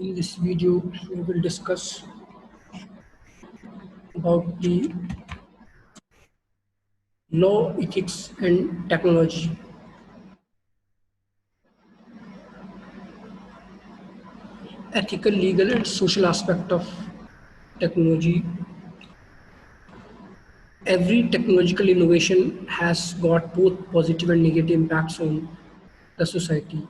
In this video, we will discuss about the law, ethics, and technology. Ethical, legal, and social aspect of technology. Every technological innovation has got both positive and negative impacts on the society.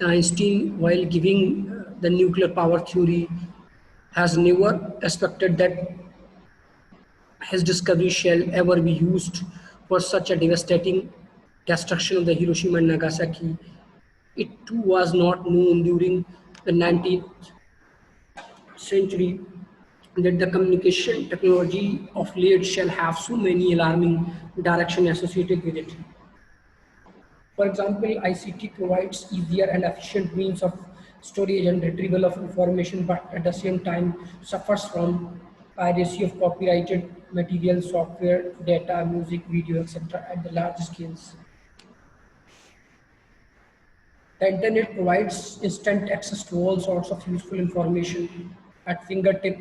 Einstein, while giving the nuclear power theory, has never expected that his discovery shall ever be used for such a devastating destruction of the Hiroshima and Nagasaki. It too was not known during the 19th century that the communication technology of late shall have so many alarming directions associated with it. For example, ICT provides easier and efficient means of storage and retrieval of information, but at the same time suffers from piracy of copyrighted material, software, data, music, video, etc. at the large scales. The internet provides instant access to all sorts of useful information at fingertip,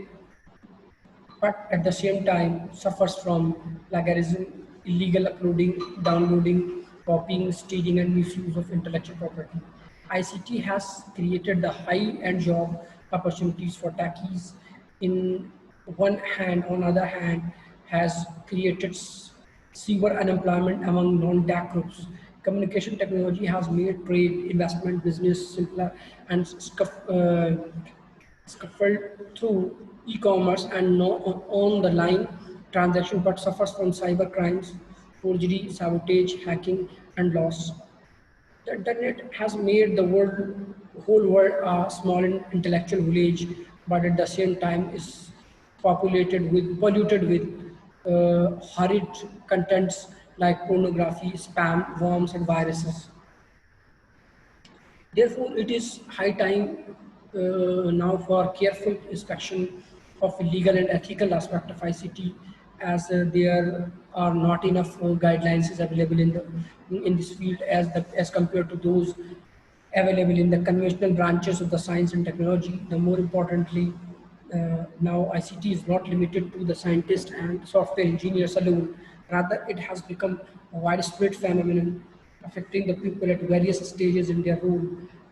but at the same time suffers from plagiarism, illegal uploading, downloading, copying, stealing, and misuse of intellectual property. ICT has created the high-end job opportunities for techies. In one hand, on other hand, has created severe unemployment among non-tech groups. Communication technology has made trade, investment, business simpler and scaffold through e-commerce and no on the line transaction, but suffers from cyber crimes, forgery, sabotage, hacking, and loss. The internet has made the whole world a small intellectual village, but at the same time is polluted with horrid contents like pornography, spam, worms, and viruses. Therefore, it is high time now for careful inspection of the legal and ethical aspect of ICT, as there are not enough guidelines is available in this field as compared to those available in the conventional branches of the science and technology. The more importantly, now ICT is not limited to the scientists and software engineers alone. Rather, it has become a widespread phenomenon affecting the people at various stages in their role.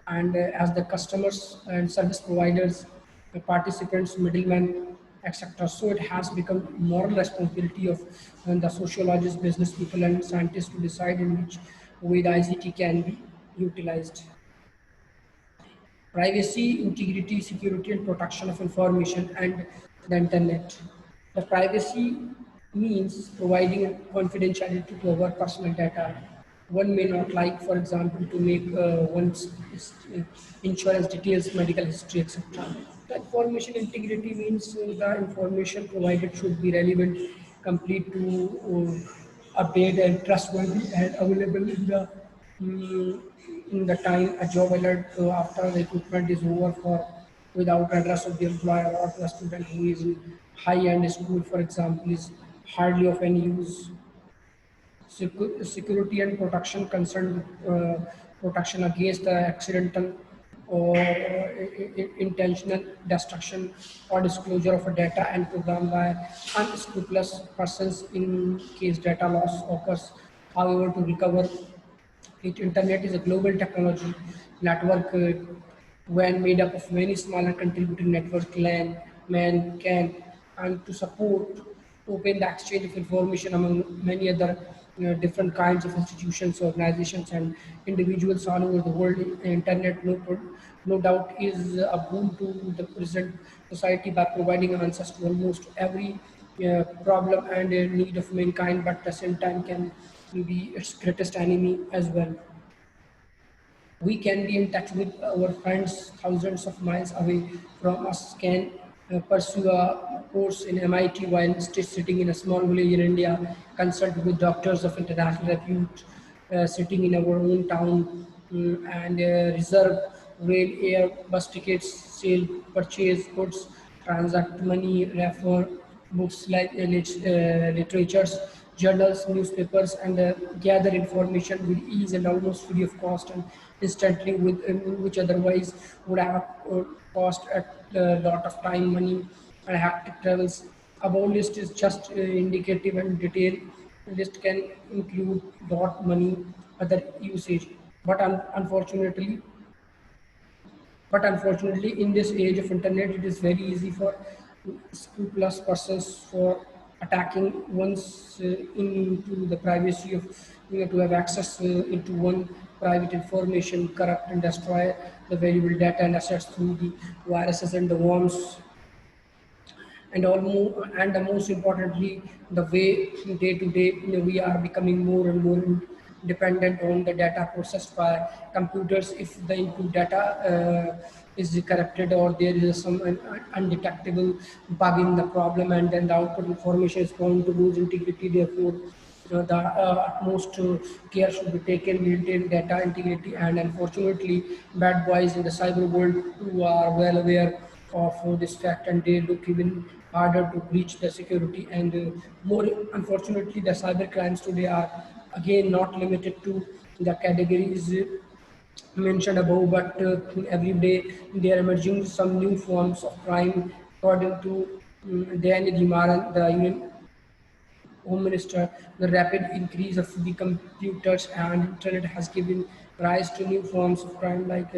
And as the customers and service providers, the participants, middlemen, etc. So it has become moral responsibility of the sociologists, business people, and scientists to decide in which way the ICT can be utilized. Privacy, integrity, security, and protection of information and the internet. The privacy means providing confidentiality to our personal data. One may not like, for example, to make one's insurance details, medical history, etc. The information integrity means the information provided should be relevant, complete to update and trustworthy and available mm, in the time a job alert after the recruitment is over for without address of the employer or the student who is in high-end school, for example, is hardly of any use. Security and protection concern protection against the accidental or intentional destruction or disclosure of a data and program by unscrupulous persons in case data loss occurs. However, to recover it, internet is a global technology network when made up of many smaller contributing networks, LAN, MAN, CAN, and to support open the exchange of information among many other different kinds of institutions, organizations, and individuals all over the world. Internet, no doubt, is a boon to the present society by providing answers to almost every problem and need of mankind, but at the same time can be its greatest enemy as well. We can be in touch with our friends thousands of miles away from us, can pursue a course in MIT while still sitting in a small village in India, consult with doctors of international repute, sitting in our own town, and reserve rail, air, bus tickets, sale, purchase goods, transact money, refer books like literatures, journals, newspapers, and gather information with ease and almost free of cost and instantly, with which otherwise would have cost a lot of time, money, and hectic travels. Above list is just indicative, and detail list can include lot money, other usage. But unfortunately, in this age of internet, it is very easy for scrupulous persons for attacking once into the privacy of, to have access into one private information, corrupt and destroy the valuable data and assets through the viruses and the worms, and the most importantly, the way day to day, we are becoming more and more dependent on the data processed by computers. If the input data is corrupted, or there is some undetectable bug in the problem, and then the output information is going to lose integrity. Therefore, the utmost care should be taken, maintain data integrity. And unfortunately, bad boys in the cyber world who are well aware of this fact, and they look even harder to breach the security. And more unfortunately, the cyber crimes today are again not limited to the categories mentioned above, but every day they are emerging some new forms of crime. According to Daniel Dimaran, the Union Home Minister, the rapid increase of the computers and internet has given rise to new forms of crime like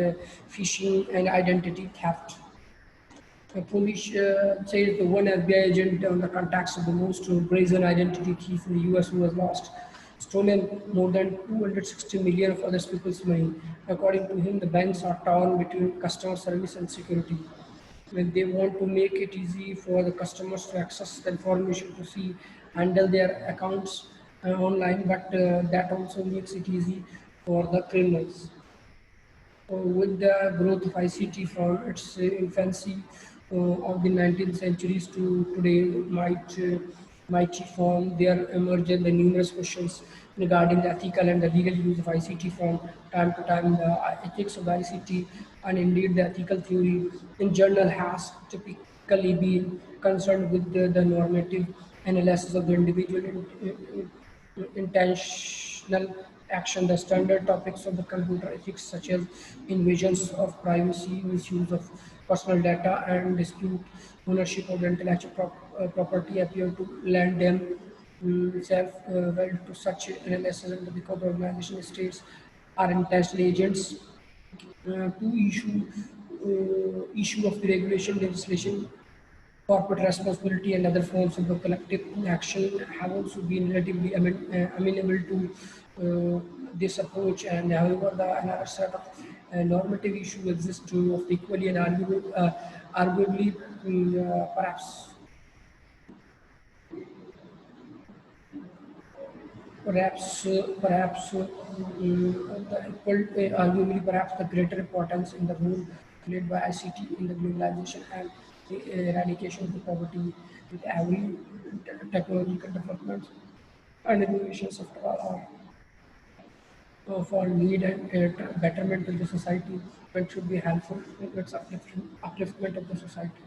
phishing and identity theft. The police says the one FBI agent on the contacts of the most brazen identity thief in the US who was lost, stolen more than 260 million of other people's money. According to him, the banks are torn between customer service and security. When they want to make it easy for the customers to access the information, to see, handle their accounts online, but that also makes it easy for the criminals. With the growth of ICT from its infancy of the 19th centuries to today, mighty form, there emerged the numerous questions regarding the ethical and the legal use of ICT. From time to time. The ethics of the ICT, and indeed the ethical theory in general, has typically been concerned with the normative analysis of the individual intentional action. The standard topics of the computer ethics, such as invasions of privacy, misuse of personal data, and dispute ownership of the intellectual property, appear to lend themselves well to such analysis. And because the organization states are intentional agents to issue of the regulation legislation, corporate responsibility, and other forms of the collective action have also been relatively amenable to this approach. And however, another set of normative issues exist too, of equally and arguably, arguably perhaps the greater importance in the role played by ICT in the globalization and the eradication of the poverty. With every technological development and innovations of are for need and betterment of the society, but should be helpful in its upliftment of the society.